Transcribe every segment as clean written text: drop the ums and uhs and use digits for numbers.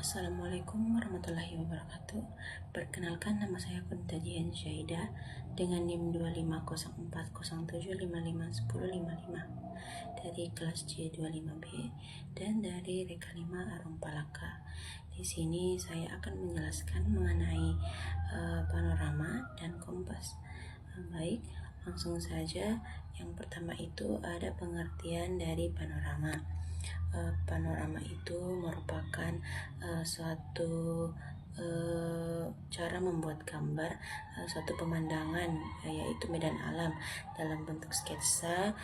Assalamualaikum warahmatullahi wabarakatuh. Perkenalkan, nama saya Kuntajian Syahida dengan NIM 250407551055 dari kelas C25B dan dari Reka 5 Arung Palaka. Di sini saya akan menjelaskan mengenai panorama dan kompas. Baik, langsung saja. Yang pertama itu ada pengertian dari panorama. Panorama itu merupakan suatu cara membuat gambar suatu pemandangan, yaitu medan alam dalam bentuk sketsa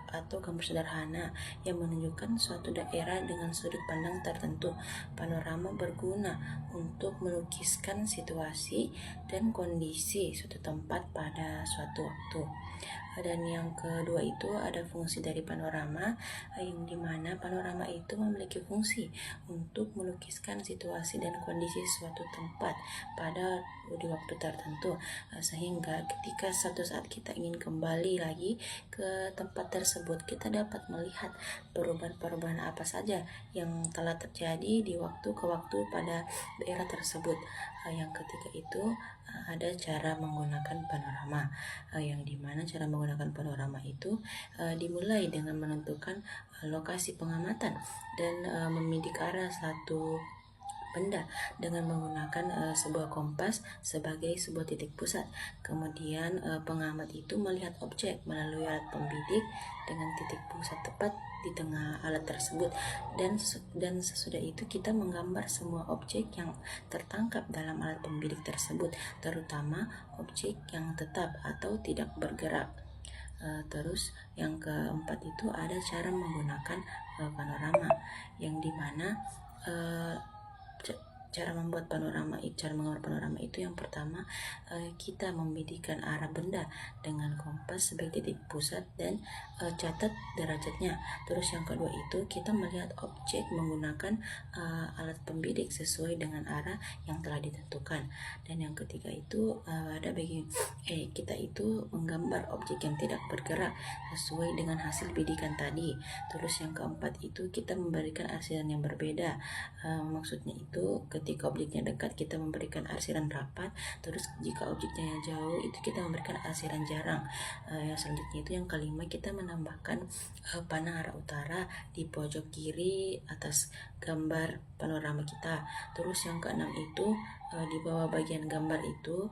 atau gambar sederhana yang menunjukkan suatu daerah dengan sudut pandang tertentu. Panorama berguna untuk melukiskan situasi dan kondisi suatu tempat pada suatu waktu. Dan yang kedua itu ada fungsi dari panorama, yang dimana panorama itu memiliki fungsi untuk melukiskan situasi dan kondisi suatu tempat pada di waktu tertentu, sehingga ketika suatu saat kita ingin kembali lagi ke tempat tersebut, kita dapat melihat perubahan-perubahan apa saja yang telah terjadi di waktu ke waktu pada daerah tersebut. Yang ketiga itu ada cara menggunakan panorama, yang dimana cara menggunakan panorama itu dimulai dengan menentukan lokasi pengamatan dan membidik arah satu benda dengan menggunakan sebuah kompas sebagai sebuah titik pusat. Kemudian pengamat itu melihat objek melalui alat pembidik dengan titik pusat tepat di tengah alat tersebut, dan sesudah itu kita menggambar semua objek yang tertangkap dalam alat pembidik tersebut, terutama objek yang tetap atau tidak bergerak. Terus yang keempat itu ada cara menggunakan panorama, yang dimana cara menggambar panorama itu yang pertama, kita membidikkan arah benda dengan kompas sebagai titik pusat dan catat derajatnya. Terus yang kedua itu kita melihat objek menggunakan alat pembidik sesuai dengan arah yang telah ditentukan. Dan yang ketiga itu ada kita itu menggambar objek yang tidak bergerak sesuai dengan hasil bidikan tadi. Terus yang keempat itu kita memberikan arsiran yang berbeda. Maksudnya itu ketika objeknya dekat kita memberikan arsiran rapat, terus jika objeknya jauh itu kita memberikan arsiran jarang. Yang selanjutnya itu yang kelima, kita menambahkan panah arah utara di pojok kiri atas gambar panorama kita. Terus yang keenam itu di bawah bagian gambar itu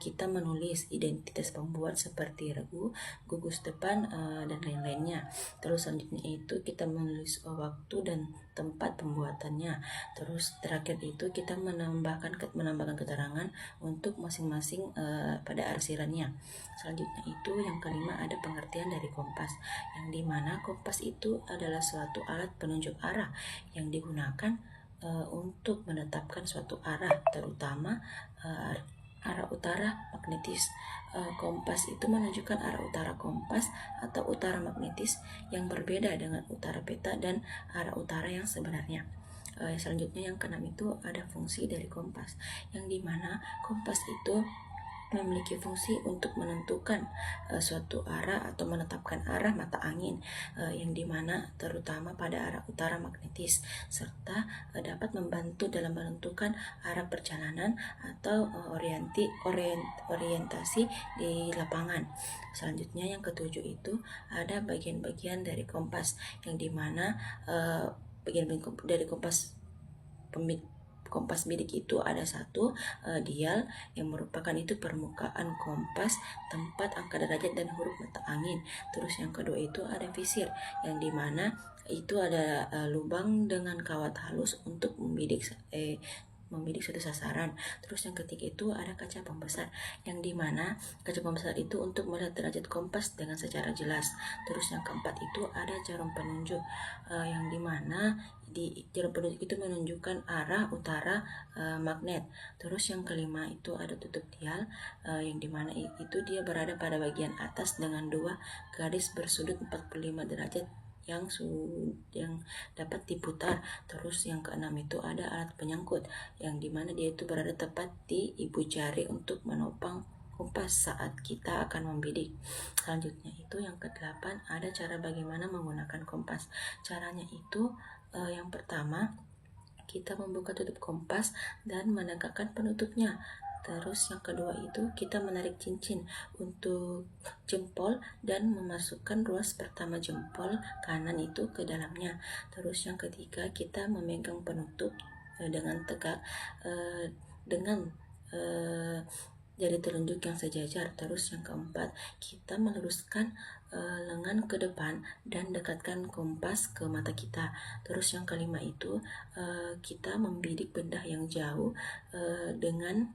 kita menulis identitas pembuat seperti regu, gugus depan, dan lain-lainnya. Terus selanjutnya itu kita menulis waktu dan tempat pembuatannya. Terus terakhir itu kita menambahkan keterangan untuk masing-masing pada arsirannya. Selanjutnya itu yang kelima ada pengertian dari kompas, yang dimana kompas itu adalah suatu alat penunjuk arah yang digunakan untuk menetapkan suatu arah, terutama arah utara magnetis. Kompas itu menunjukkan arah utara kompas atau utara magnetis yang berbeda dengan utara peta dan arah utara yang sebenarnya. Selanjutnya yang keenam itu ada fungsi dari kompas, yang dimana kompas itu memiliki fungsi untuk menentukan suatu arah atau menetapkan arah mata angin, yang dimana terutama pada arah utara magnetis, serta dapat membantu dalam menentukan arah perjalanan atau orientasi di lapangan. Selanjutnya yang ketujuh itu ada bagian-bagian dari kompas, yang dimana bagian-bagian dari kompas bidik itu ada satu, dial, yang merupakan itu permukaan kompas, tempat, angka derajat, dan huruf mata angin. Terus yang kedua itu ada visir, yang dimana itu ada lubang dengan kawat halus untuk membidik suatu sasaran. Terus yang ketiga itu ada kaca pembesar, yang dimana kaca pembesar itu untuk melihat derajat kompas dengan secara jelas. Terus yang keempat itu ada jarum penunjuk, yang dimana di jarum penunjuk itu menunjukkan arah utara magnet. Terus yang kelima itu ada tutup dial, yang dimana itu dia berada pada bagian atas dengan dua garis bersudut 45 derajat yang dapat diputar. Terus yang keenam itu ada alat penyangkut, yang dimana dia itu berada tepat di ibu jari untuk menopang kompas saat kita akan membidik. Selanjutnya itu yang kedelapan ada cara bagaimana menggunakan kompas. Caranya itu yang pertama kita membuka tutup kompas dan menegakkan penutupnya. Terus yang kedua itu kita menarik cincin untuk jempol dan memasukkan ruas pertama jempol kanan itu ke dalamnya. Terus yang ketiga kita memegang penutup dengan tegak dengan jari telunjuk yang sejajar. Terus yang keempat kita meluruskan lengan ke depan dan dekatkan kompas ke mata kita. Terus yang kelima itu kita membidik benda yang jauh dengan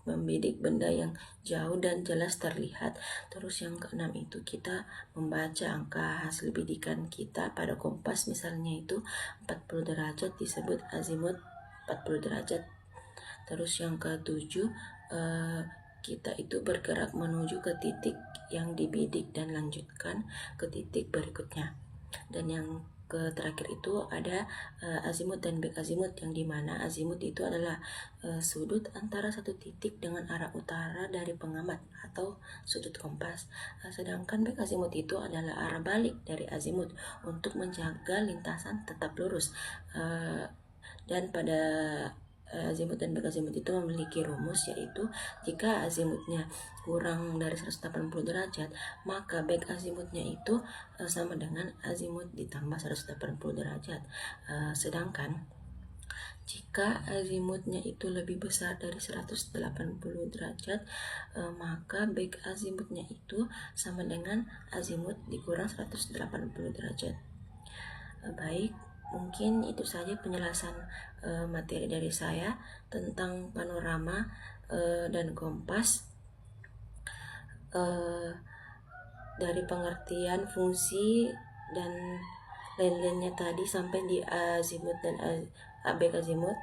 membidik benda yang jauh dan jelas terlihat. Terus yang keenam itu kita membaca angka hasil bidikan kita pada kompas, misalnya itu 40 derajat disebut azimut 40 derajat. Terus yang ketujuh kita itu bergerak menuju ke titik yang dibidik dan lanjutkan ke titik berikutnya. Dan yang terakhir itu ada azimut dan back azimut, yang dimana azimut itu adalah sudut antara satu titik dengan arah utara dari pengamat atau sudut kompas, sedangkan back azimut itu adalah arah balik dari azimut untuk menjaga lintasan tetap lurus. Dan pada azimut dan back azimut itu memiliki rumus, yaitu jika azimutnya kurang dari 180 derajat maka back azimutnya itu sama dengan azimut ditambah 180 derajat. Sedangkan jika azimutnya itu lebih besar dari 180 derajat maka back azimutnya itu sama dengan azimut dikurang 180 derajat. Baik, mungkin itu saja penjelasan materi dari saya tentang panorama dan kompas, dari pengertian fungsi dan lain-lainnya tadi sampai di azimut dan back azimut.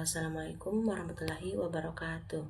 Assalamualaikum warahmatullahi wabarakatuh.